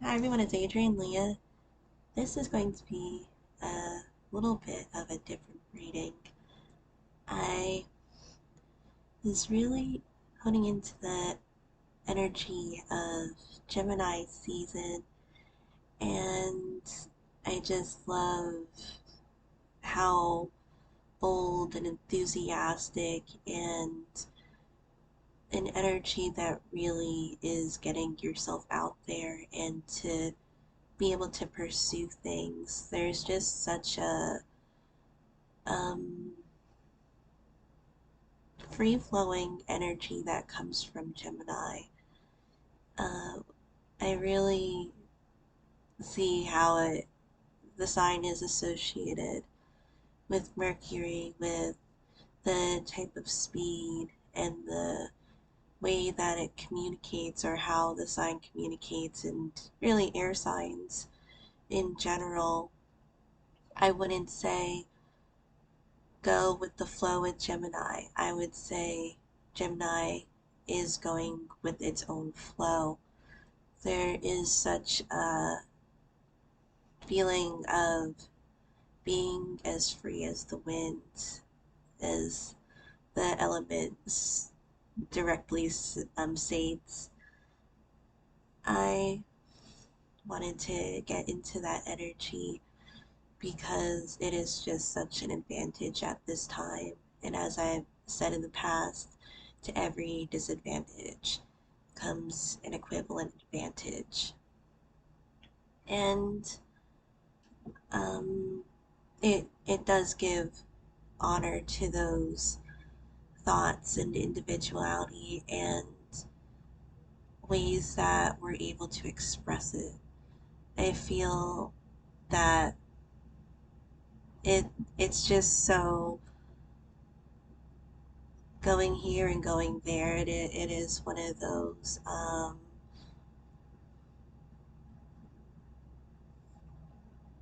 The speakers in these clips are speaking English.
Hi everyone, it's Adrian Leah. This is going to be a little bit of a different reading. I was really honing into the energy of Gemini season, and I just love how bold and enthusiastic and an energy that really is getting yourself out there and to be able to pursue things. There's just such a um, free flowing energy that comes from Gemini. Uh, I really see how the sign is associated with Mercury, with the type of speed and the way that it communicates, or how the sign communicates, and really air signs in general. I wouldn't say go with the flow with Gemini. I would say Gemini is going with its own flow. There is such a feeling of being as free as the wind, as the elements directly states. I wanted to get into that energy because it is just such an advantage at this time. And as I've said in the past, to every disadvantage comes an equivalent advantage. And um, it does give honor to those thoughts and individuality and ways that we're able to express it. I feel that it it's just so going here and going there. It is one of those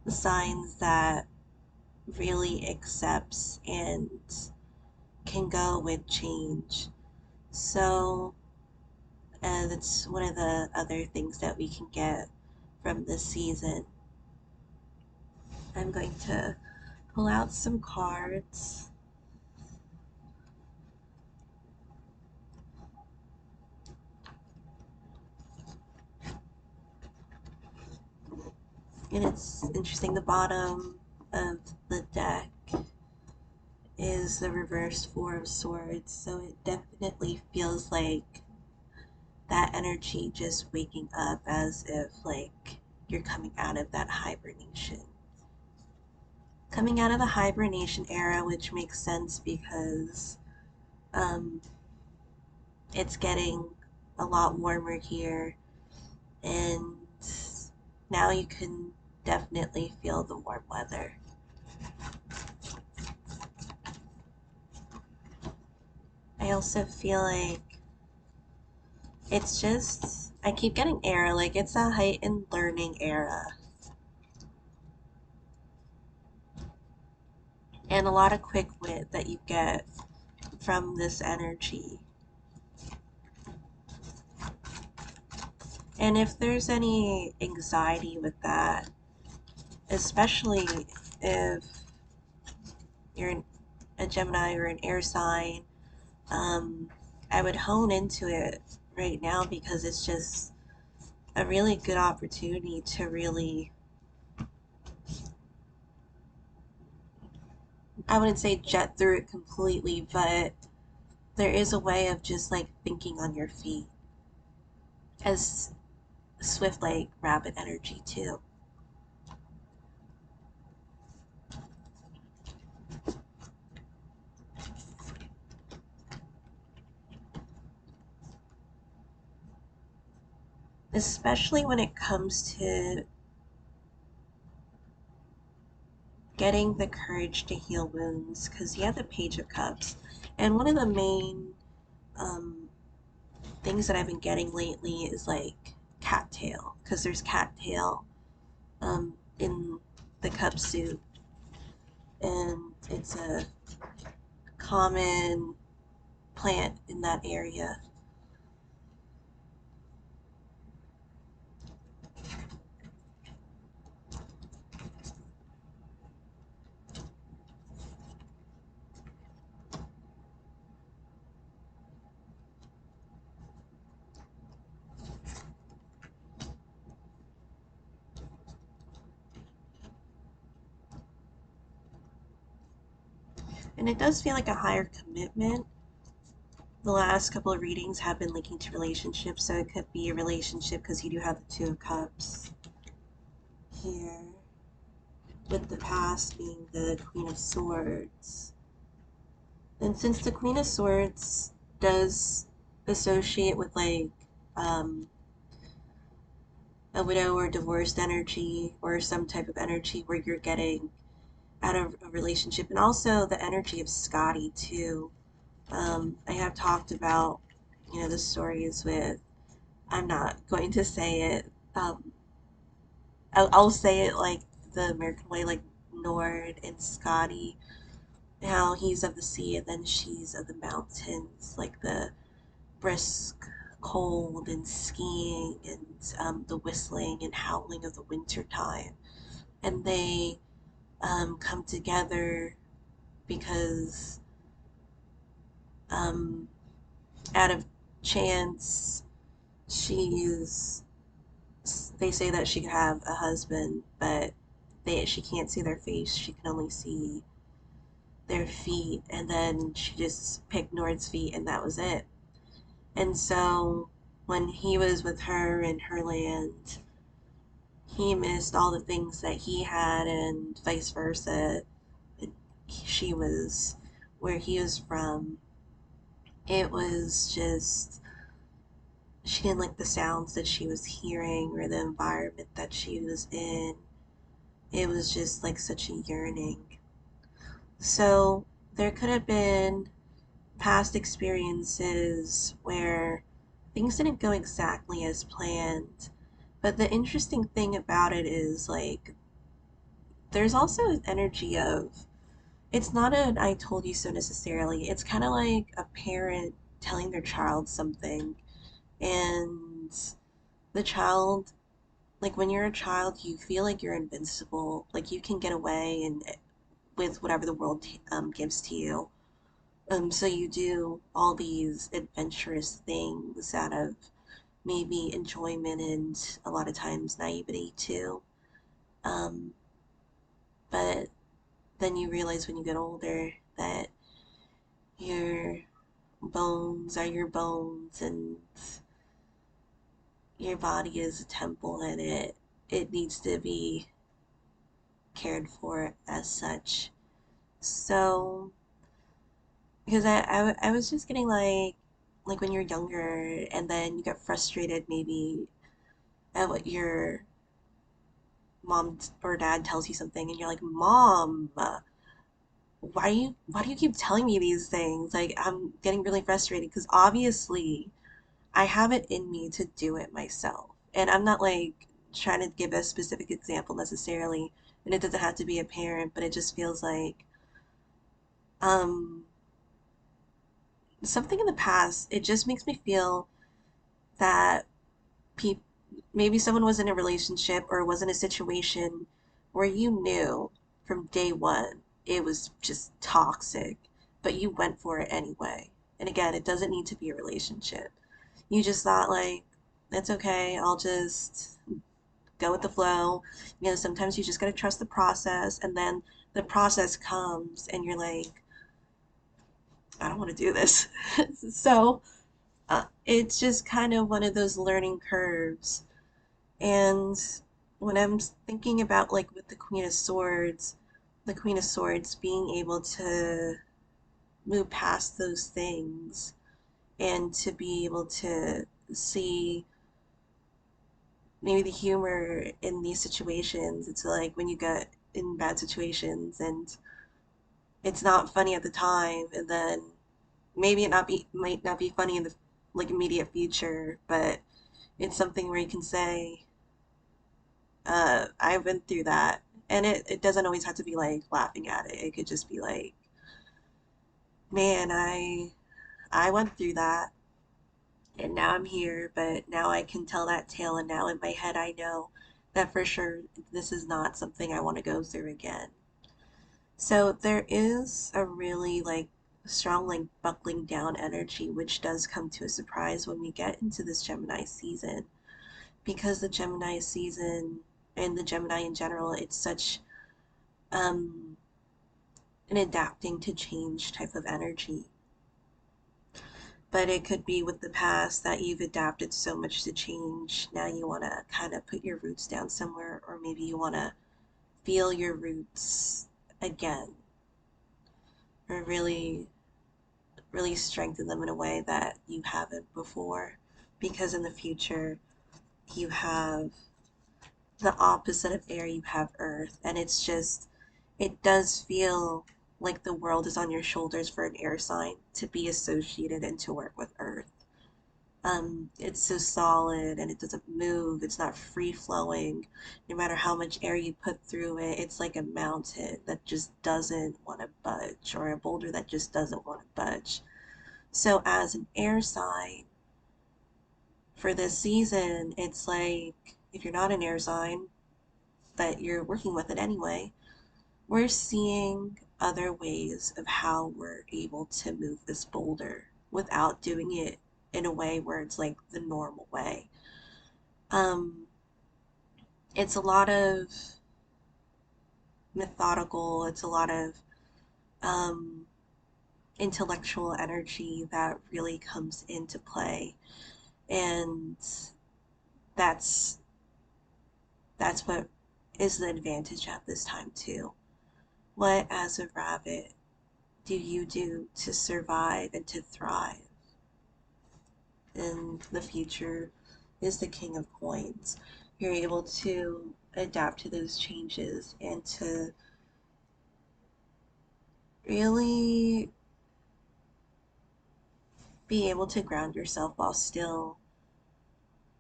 signs that really accepts and can go with change. So that's one of the other things that we can get from this season. I'm going to pull out some cards. And it's interesting, the bottom of the deck is the reversed Four of Swords, so it definitely feels like that energy just waking up, as if like you're coming out of that hibernation. Coming out of the hibernation era, which makes sense because um, it's getting a lot warmer here, and now you can definitely feel the warm weather. I also feel like it's just, I keep getting air, like it's a heightened learning era, and a lot of quick wit that you get from this energy. And if there's any anxiety with that, especially if you're a Gemini or an air sign, um, I would hone into it right now because it's just a really good opportunity to really, I wouldn't say jet through it completely, but there is a way of just like thinking on your feet, as swift like rabbit energy too. Especially when it comes to getting the courage to heal wounds, because you have the Page of Cups. And one of the main um, things that I've been getting lately is like cattail, because there's cattail in the cup suit, and it's a common plant in that area. And it does feel like a higher commitment. The last couple of readings have been linking to relationships, so it could be a relationship because you do have the Two of Cups here, with the past being the Queen of Swords. And since the Queen of Swords does associate with like um, a widow or divorced energy or some type of energy where you're getting out of a relationship, and also the energy of Scotty too. I have talked about, the stories with, I'm not going to say it, I'll say it like the American way, like Nord and Scotty, how he's of the sea and then she's of the mountains, like the brisk cold and skiing and the whistling and howling of the winter time. And they come together because um, out of chance, she's they say that she could have a husband, but she can't see their face. She can only see their feet, and then she just picked Nord's feet, and that was it. And so when he was with her in her land, he missed all the things that he had, and vice versa. And she was where he was from. It was just, she didn't like the sounds that she was hearing or the environment that she was in. It was just like such a yearning. So there could have been past experiences where things didn't go exactly as planned. But the interesting thing about it is like there's also an energy of, it's not an I told you so necessarily. It's kind of like a parent telling their child something, and the child, like when you're a child, you feel like you're invincible, like you can get away and with whatever the world gives to you. So you do all these adventurous things out of maybe enjoyment and a lot of times naivety too. Um, but then you realize when you get older that your bones are your bones and your body is a temple, and it needs to be cared for as such. So because I was just getting like when you're younger and then you get frustrated maybe at what your mom or dad tells you something, and you're like, Mom, why do you keep telling me these things? Like I'm getting really frustrated because obviously I have it in me to do it myself. And I'm not like trying to give a specific example necessarily, and it doesn't have to be a parent, but it just feels like um something in the past, it just makes me feel that people, maybe someone was in a relationship or was in a situation where you knew from day one it was just toxic, but you went for it anyway. And again, it doesn't need to be a relationship. You just thought like, it's okay, I'll just go with the flow. Sometimes you just gotta trust the process, and then the process comes and you're like, I don't want to do this. So it's just kind of one of those learning curves. And when I'm thinking about like with the Queen of Swords being able to move past those things and to be able to see maybe the humor in these situations. It's like when you get in bad situations and it's not funny at the time, and then maybe it not be might not be funny in the like immediate future, but it's something where you can say, I've been through that. And it doesn't always have to be like laughing at it. It could just be like, man, I went through that and now I'm here, but now I can tell that tale, and now in my head I know that for sure this is not something I want to go through again. So there is a really like strong like buckling down energy, which does come to a surprise when we get into this Gemini season, because the Gemini season and the Gemini in general, it's such um an adapting to change type of energy. But it could be with the past that you've adapted so much to change. Now you want to kind of put your roots down somewhere, or maybe you want to feel your roots again, or really strengthen them in a way that you haven't before. Because in the future, you have the opposite of air, you have earth, and it does feel like the world is on your shoulders for an air sign to be associated and to work with earth. It's so solid and it doesn't move. It's not free flowing. No matter how much air you put through it, it's like a mountain that just doesn't want to budge, or a boulder that just doesn't want to budge. So, as an air sign for this season, it's like if you're not an air sign, but you're working with it anyway, we're seeing other ways of how we're able to move this boulder without doing it in a way where it's like the normal way. Um, it's a lot of methodical, it's a lot of um, intellectual energy that really comes into play. And that's that's what is the advantage at this time too. What as a rabbit do you do to survive and to thrive? And the future is the king of coins. You're able to adapt to those changes and to really be able to ground yourself while still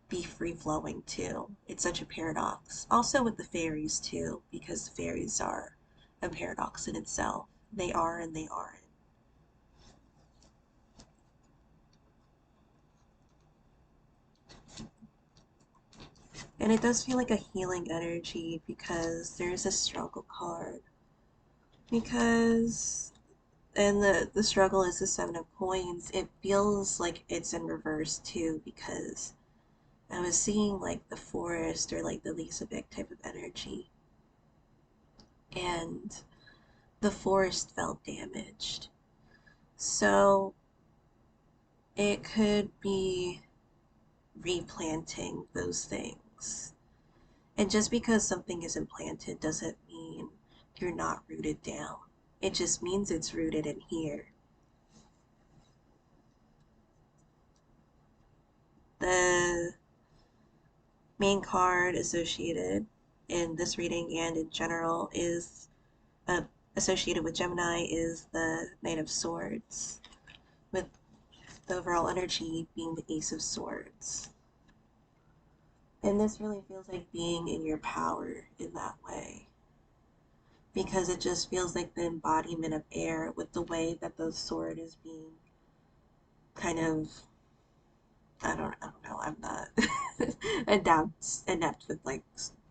be free flowing too. It's such a paradox. Also with the fairies too, because the fairies are a paradox in itself. They are and they aren't. And it does feel like a healing energy because there's a struggle card. Because and the struggle is the seven of coins. It feels like it's in reverse too because I was seeing like the forest or like the Lisa Big type of energy, and the forest felt damaged. So it could be replanting those things. And just because something isn't planted doesn't mean you're not rooted down. It just means it's rooted in here. The main card associated in this reading and in general is uh, associated with Gemini is the Knight of Swords, with the overall energy being the Ace of Swords. And this really feels like being in your power in that way. Because it just feels like the embodiment of air with the way that the sword is being kind of I don't know, I'm not inept with like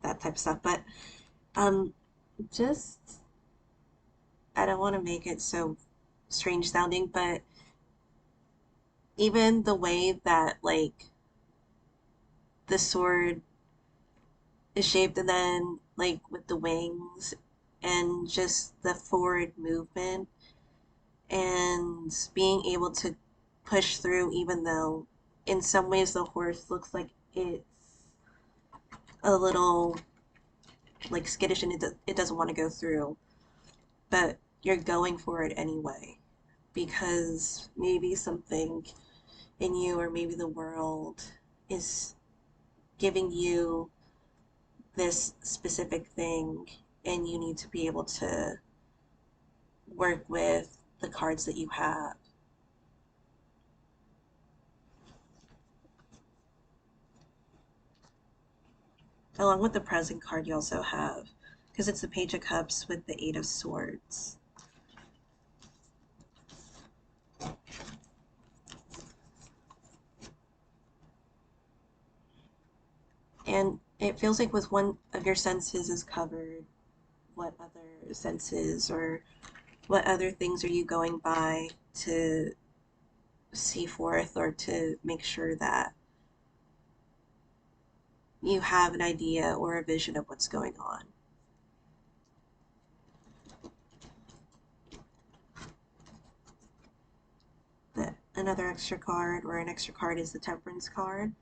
that type of stuff, but um just I don't want to make it so strange sounding, but even the way that like the sword is shaped and then like with the wings and just the forward movement and being able to push through even though in some ways the horse looks like it's a little like skittish and it doesn't want to go through, but you're going for it anyway because maybe something in you or maybe the world is giving you this specific thing and you need to be able to work with the cards that you have. Along with the present card you also have, because it's the Page of Cups with the Eight of Swords. And it feels like with one of your senses is covered, what other senses or what other things are you going by to see forth or to make sure that you have an idea or a vision of what's going on? another extra card, or an extra card is the Temperance card.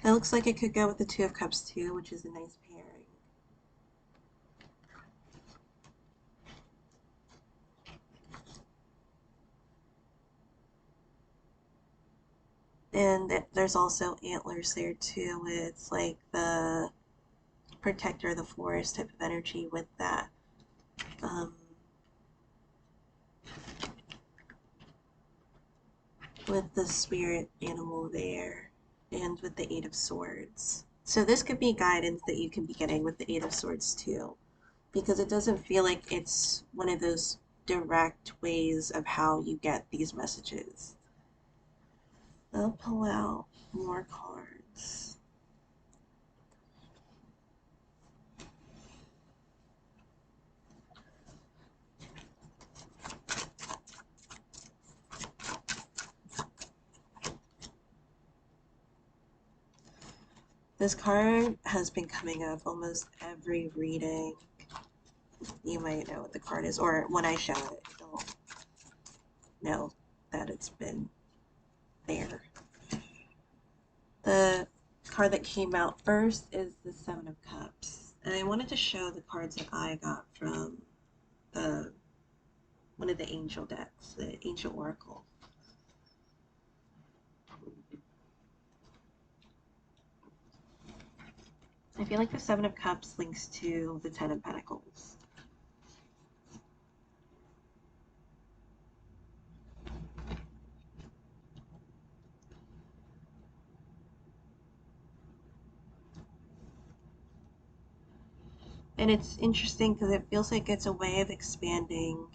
It looks like it could go with the Two of Cups too, which is a nice pairing. And there's also antlers there too. It's like the protector of the forest type of energy with that. Um, with the spirit animal there, and with the Eight of Swords. So this could be guidance that you can be getting with the Eight of Swords too, because it doesn't feel like it's one of those direct ways of how you get these messages. I'll pull out more cards. This card has been coming up almost every reading. You might know what the card is, or when I show it, you'll know that it's been there. The card that came out first is the Seven of Cups. And I wanted to show the cards that I got from the one of the angel decks, the Angel Oracle. I feel like the Seven of Cups links to the Ten of Pentacles. And it's interesting because it feels like it's a way of expanding,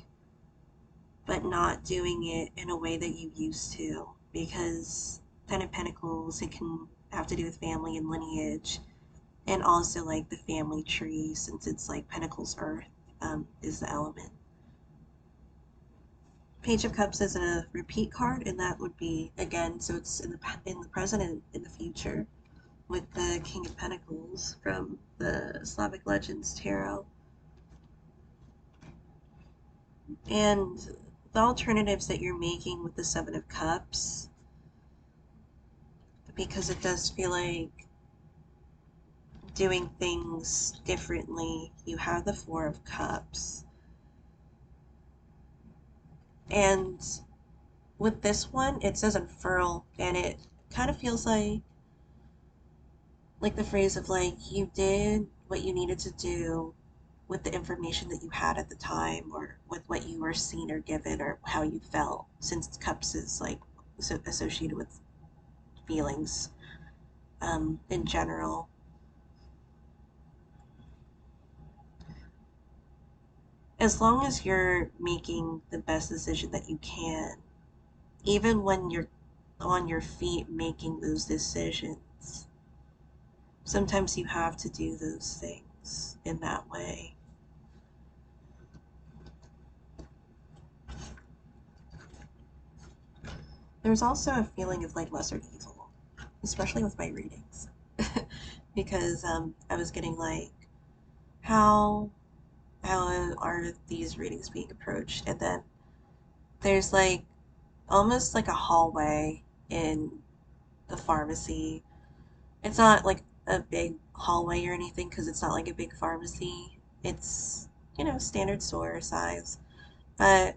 but not doing it in a way that you used to. Because Ten of Pentacles, it can have to do with family and lineage, and also like the family tree, since it's like Pentacles Earth is the element. Page of Cups is a repeat card, and that would be again, so it's in the present and in the future, with the King of Pentacles from the Slavic Legends Tarot. And the alternatives that you're making with the Seven of Cups, because it does feel like doing things differently. You have the Four of Cups. And with this one, it says unfurl, and it kind of feels like the phrase of like you did what you needed to do with the information that you had at the time, or with what you were seen or given, or how you felt, since cups is like associated with feelings in general. As long as you're making the best decision that you can, even when you're on your feet making those decisions, sometimes you have to do those things in that way. There's also a feeling of like lesser evil, especially with my readings, because I was getting like, how are these readings being approached? And then there's like almost like a hallway in the pharmacy. It's not like a big hallway or anything, because it's not like a big pharmacy. It's, standard store size. But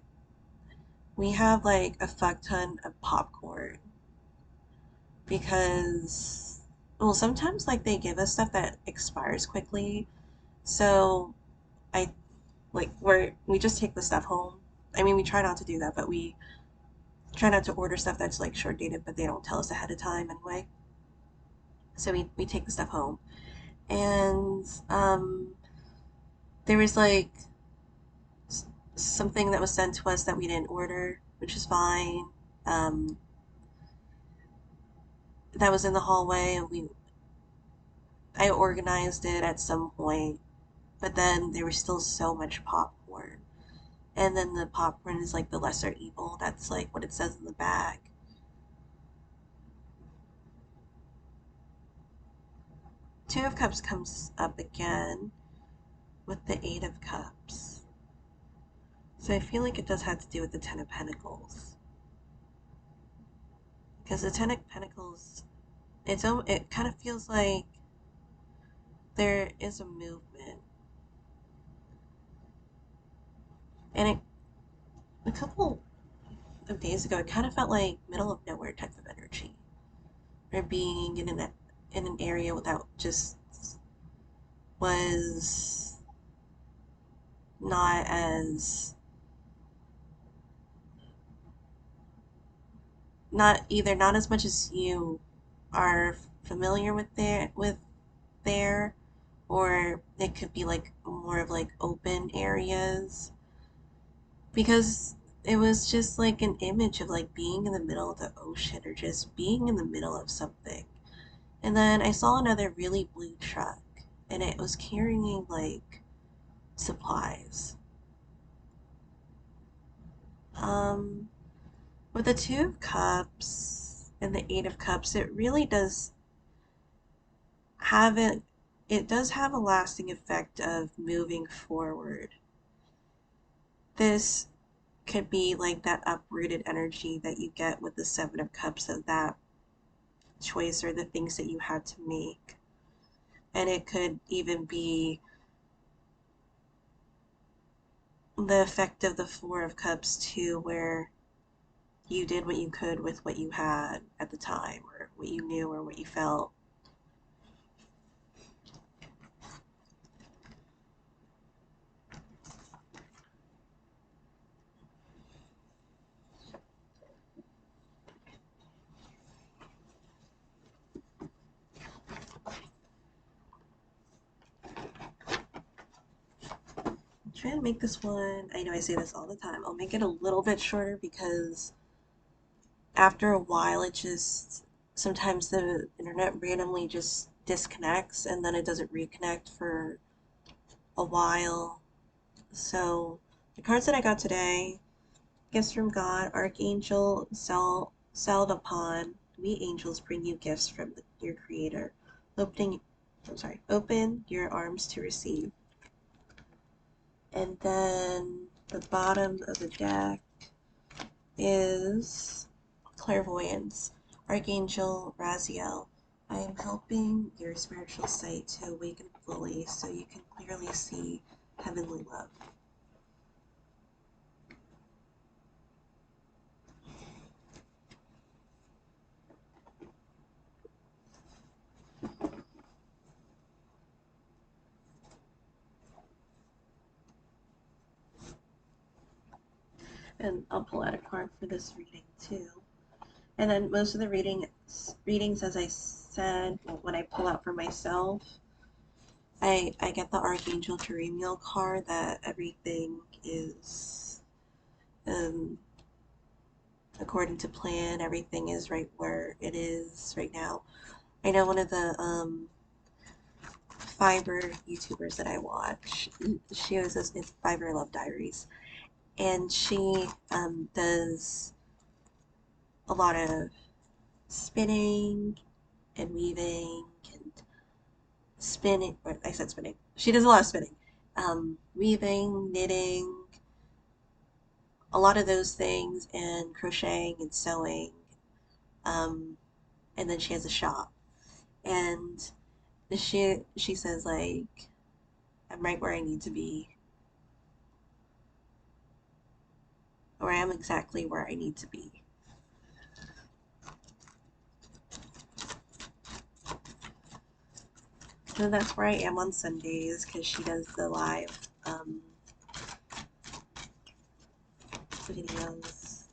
we have like a fuck ton of popcorn, because, well, sometimes like they give us stuff that expires quickly. So I like we just take the stuff home. I mean, we try not to do that, but we try not to order stuff that's like short dated, but they don't tell us ahead of time anyway. So we take the stuff home. And there was like something that was sent to us that we didn't order, which is fine. Um, that was in the hallway, and I organized it at some point, but then there was still so much popcorn. And then the popcorn is like the lesser evil. That's like what it says in the bag. Two of Cups comes up again with the Eight of Cups. So I feel like it does have to do with the Ten of Pentacles. Because the Ten of Pentacles, it kind of feels like there is a movement, and a couple of days ago, it kind of felt like middle of nowhere type of energy, or being in an area without just was not as not as much as you are familiar with there, or it could be like more of like open areas, because it was just like an image of like being in the middle of the ocean or just being in the middle of something. And then I saw another really blue truck, and it was carrying like supplies. Um, with the Two of Cups and the Eight of Cups, it really does have it does have a lasting effect of moving forward. This could be like that uprooted energy that you get with the Seven of Cups, of that choice or the things that you had to make. And it could even be the effect of the Four of Cups too, where you did what you could with what you had at the time, or what you knew, or what you felt. I'm trying to make this one, I know I say this all the time, I'll make it a little bit shorter because after a while it just, sometimes the internet randomly just disconnects and then it doesn't reconnect for a while. So the cards that I got today: gifts from God, Archangel Saldapon. We angels bring you gifts from your Creator. Open your arms to receive. And then the bottom of the deck is Clairvoyance, Archangel Raziel. I am helping your spiritual sight to awaken fully so you can clearly see heavenly love. And I'll pull out a card for this reading too. And then most of the readings, as I said, when I pull out for myself, I get the Archangel Jeremiel card, that everything is um, according to plan. Everything is right where it is right now. I know one of the fiber YouTubers that I watch, she always says it's Fiber Love Diaries, and she does a lot of spinning and weaving and spinning. Or I said spinning. She does a lot of spinning, weaving, knitting, a lot of those things, and crocheting and sewing. Um, and then she has a shop, and she says like, I'm right where I need to be, or I am exactly where I need to be. So that's where I am on Sundays, because she does the live videos.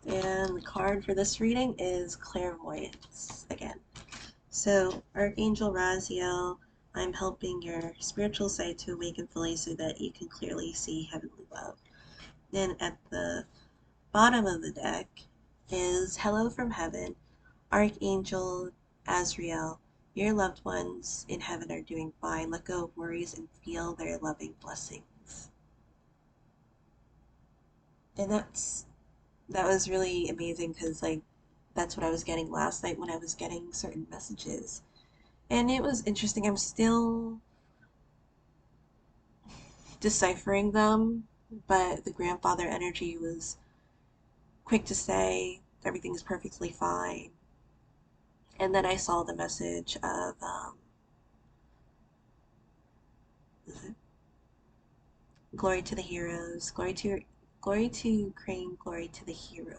And the card for this reading is Clairvoyance again. So, Archangel Raziel, I'm helping your spiritual sight to awaken fully so that you can clearly see heavenly love. Then at the bottom of the deck is Hello from Heaven, Archangel Azrael. Your loved ones in heaven are doing fine. Let go of worries and feel their loving blessings. And that was really amazing, because like that's what I was getting last night when I was getting certain messages. And it was interesting. I'm still deciphering them, but the grandfather energy was quick to say everything's perfectly fine. And then I saw the message of glory to the heroes, glory to Ukraine, glory to the heroes.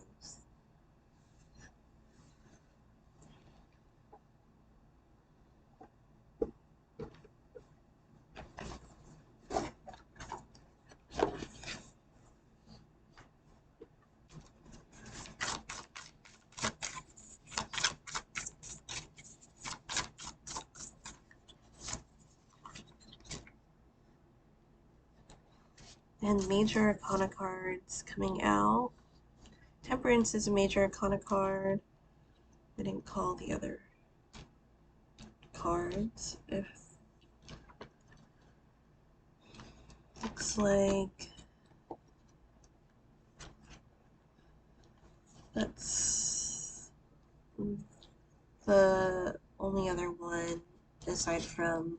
And major arcana cards coming out. Temperance is a major arcana card. I didn't call the other cards. If looks like that's the only other one aside from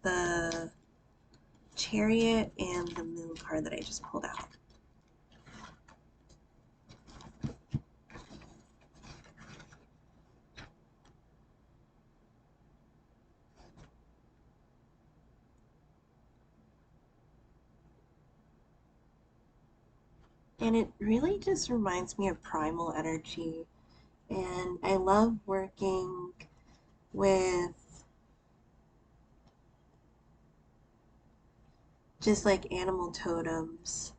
the Chariot and the Moon card that I just pulled out. And it really just reminds me of primal energy. And I love working with just like animal totems.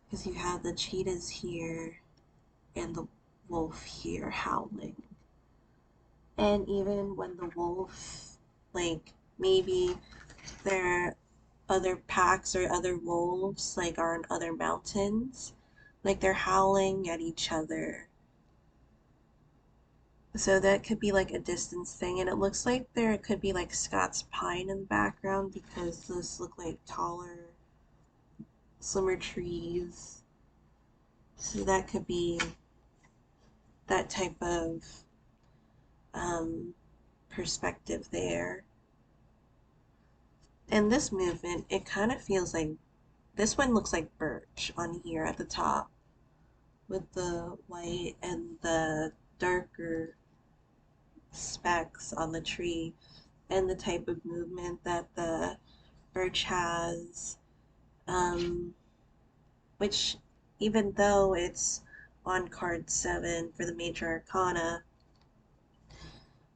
Because you have the cheetahs here and the wolf here howling. And even when the wolf, like maybe there are other packs or other wolves, like are in other mountains, like they're howling at each other. So that could be like a distance thing, and it looks like there could be like Scots pine in the background because those look like taller, slimmer trees. So that could be that type of um, perspective there. And this movement, it kind of feels like this one looks like birch on here at the top with the white and the darker specks on the tree and the type of movement that the birch has, which even though it's on card 7 for the major arcana,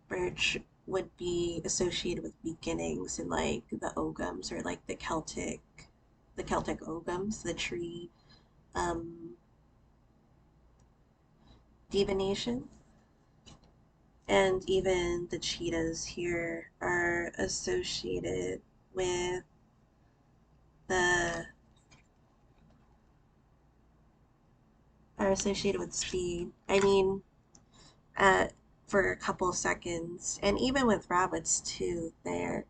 birch would be associated with beginnings in like the Ogums or like the Celtic Ogums, the tree divination. And even the cheetahs here are associated with the speed. I mean, uh, for a couple of seconds, and even with rabbits too, their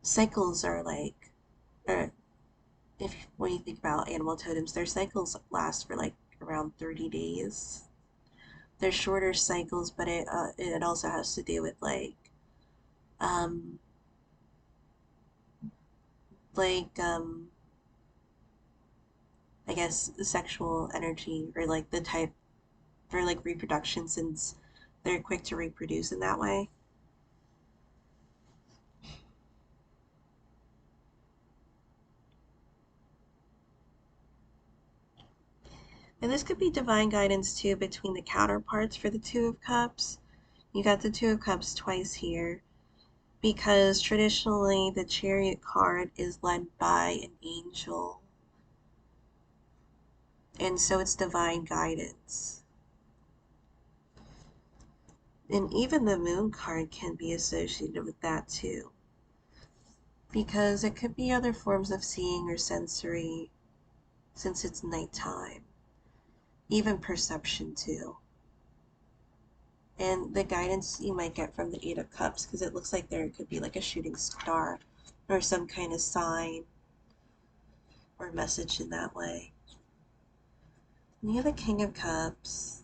cycles are like, or if when you think about animal totems, their cycles last for like around 30 days. They're shorter cycles, but it also has to do with um like I guess the sexual energy or like the type for like reproduction since they're quick to reproduce in that way. And this could be divine guidance too between the counterparts for the Two of Cups. You got the Two of Cups twice here because traditionally the Chariot card is led by an angel. And so it's divine guidance. And even the Moon card can be associated with that too. Because it could be other forms of seeing or sensory since it's nighttime. Even perception too. And the guidance you might get from the Eight of Cups, because it looks like there could be like a shooting star or some kind of sign or message in that way. And you have the King of Cups.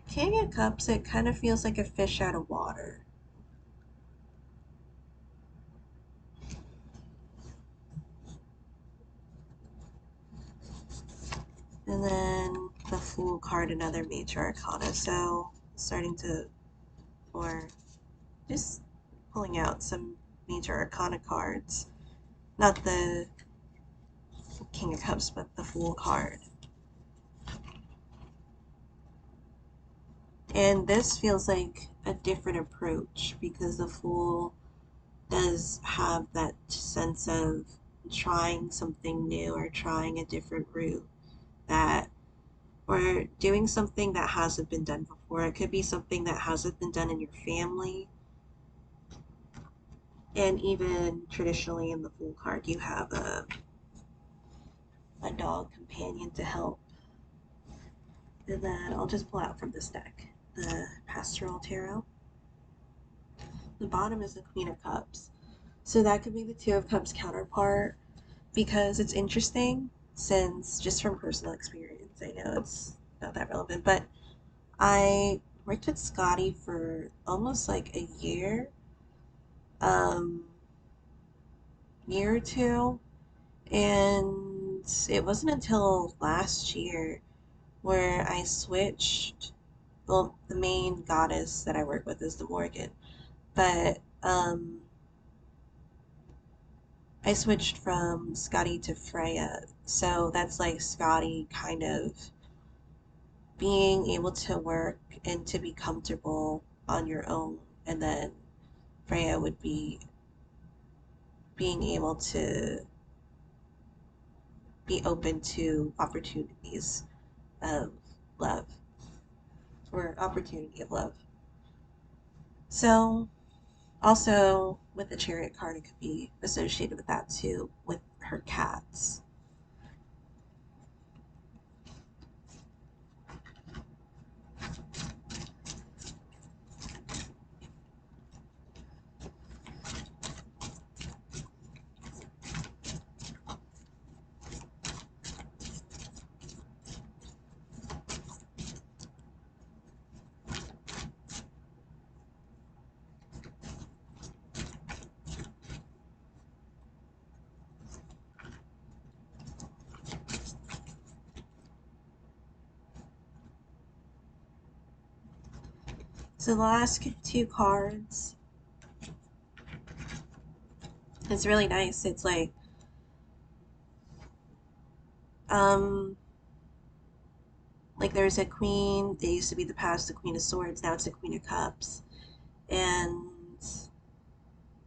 King of Cups, it kind of feels like a fish out of water. And then the Fool card, another major arcana. So starting to, or just pulling out some major arcana cards. Not the King of Cups, but the Fool card. And this feels like a different approach because the Fool does have that sense of trying something new or trying a different route that or doing something that hasn't been done before. It could be something that hasn't been done in your family. And even traditionally in the Fool card, you have a dog companion to help. And then I'll just pull out from this deck the Pastoral Tarot. The bottom is the Queen of Cups. So that could be the Two of Cups counterpart because it's interesting since just from personal experience, I know it's not that relevant, but I worked with Scotty for almost like a um, year or two, and it wasn't until last year where I switched. Well, the main goddess that I work with is the Morgan, but I switched from Scotty to Freya. So that's like Scotty kind of being able to work and to be comfortable on your own, and then Freya would be being able to be open to opportunities of love or opportunity of love. So also with the chariot card, it could be associated with that too, with her cats. So the last two cards, it's really nice. It's um like there's a queen. They used to be the past, the Queen of Swords. Now it's the Queen of Cups, and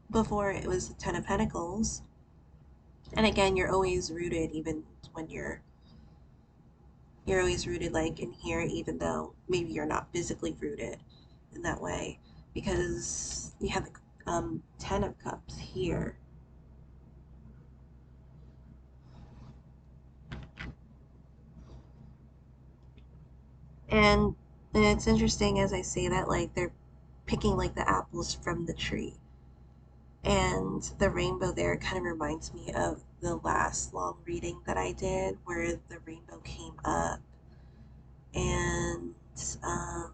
before it was the Ten of Pentacles. And again, you're always rooted, even when you're always rooted like in here, even though maybe you're not physically rooted in that way, because you have the Ten of Cups here. And it's interesting as I say that, like they're picking like the apples from the tree. And the rainbow there kind of reminds me of the last long reading that I did where the rainbow came up and um,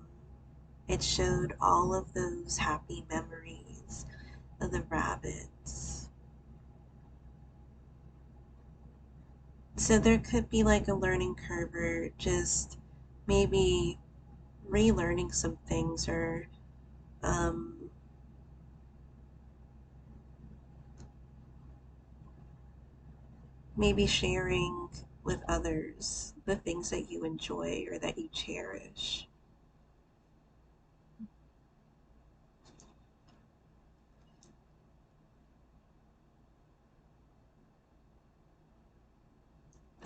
it showed all of those happy memories of the rabbits. So there could be like a learning curve or just maybe relearning some things or um, maybe sharing with others the things that you enjoy or that you cherish.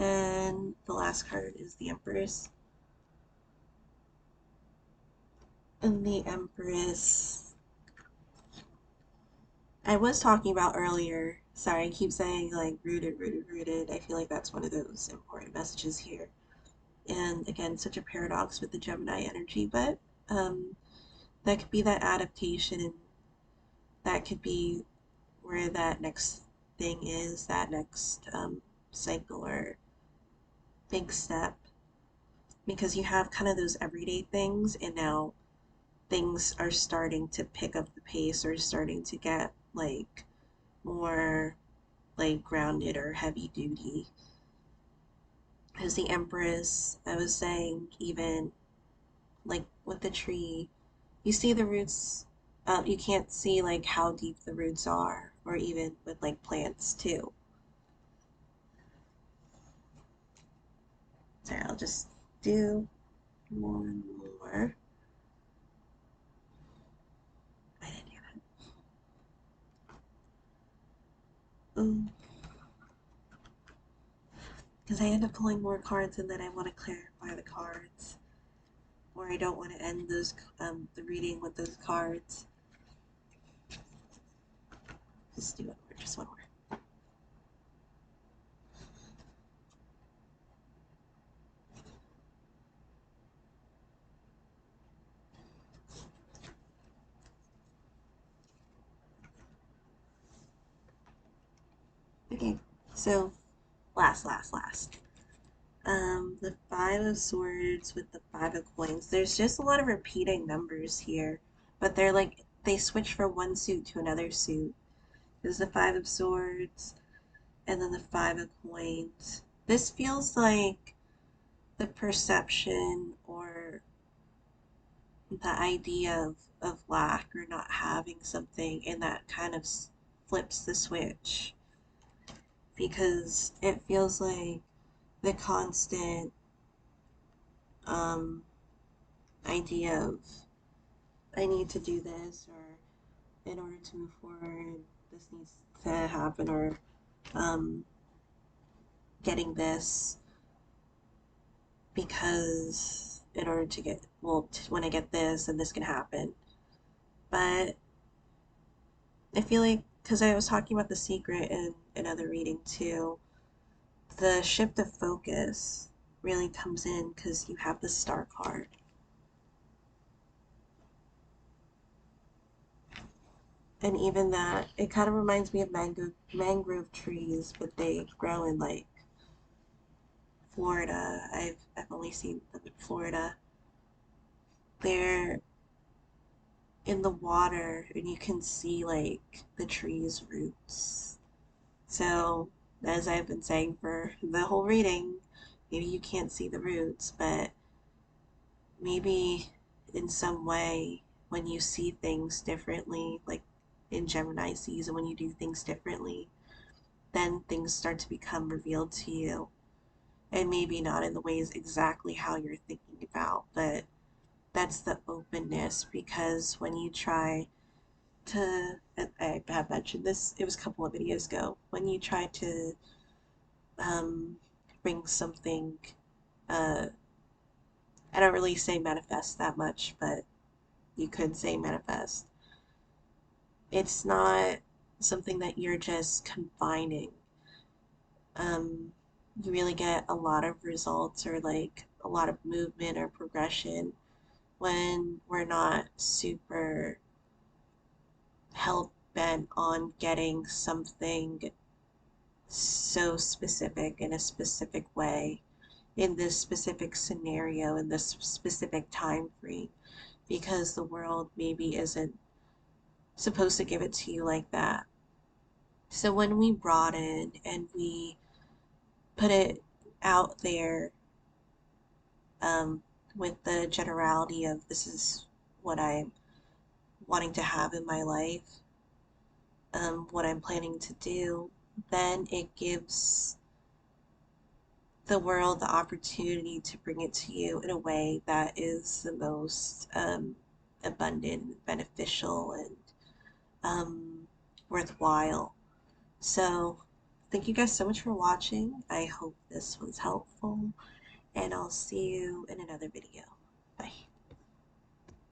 Then the last card is the Empress. And the Empress, I was talking about earlier. Sorry, I keep saying like rooted, rooted, rooted. I feel like that's one of those important messages here. And again, such a paradox with the Gemini energy, but um, that could be that adaptation, and that could be where that next thing is, that next cycle or big step. because you have kind of those everyday things, and now things are starting to pick up the pace or starting to get like more like grounded or heavy duty. Because the Empress, I was saying, even like with the tree, you see the roots, you can't see like how deep the roots are, or even with like plants too. Sorry, I'll just do one more. I didn't do that. Because I end up pulling more cards and then I want to clarify the cards, or I don't want to end those the reading with those cards. Just do it. Just one more. Okay, so last. The Five of Swords with the Five of Coins. There's just a lot of repeating numbers here, but they're like they switch from one suit to another suit. There's the Five of Swords and then the Five of Coins. This feels like the perception or the idea of lack or not having something, and that kind of flips the switch because it feels like the constant um, idea of I need to do this, or in order to move forward this needs to happen, or um, getting this because in order to get well when I get this and this can happen. But I feel like because I was talking about the secret in another reading too, the shift of focus really comes in because you have the star card. And even that, it kind of reminds me of mangrove trees, but they grow in like Florida. I've only seen them in Florida. They're in the water and you can see like the tree's roots. So, as I've been saying for the whole reading, maybe you can't see the roots, but maybe in some way when you see things differently, like in Gemini season, when you do things differently, then things start to become revealed to you. And maybe not in the ways exactly how you're thinking about, but that's the openness because when you try to, and I have mentioned this, it was a couple of videos ago, when you try to um, bring something, uh, I don't really say manifest that much, but you could say manifest. It's not something that you're just confining. Um, you really get a lot of results or like a lot of movement or progression when we're not super hell bent on getting something so specific in a specific way in this specific scenario in this specific time frame because the world maybe isn't supposed to give it to you like that. So when we broaden and we put it out there um, with the generality of this is what I'm wanting to have in my life, what I'm planning to do, then it gives the world the opportunity to bring it to you in a way that is the most abundant, beneficial, and worthwhile. So, thank you guys so much for watching. I hope this was helpful, and I'll see you in another video. Bye.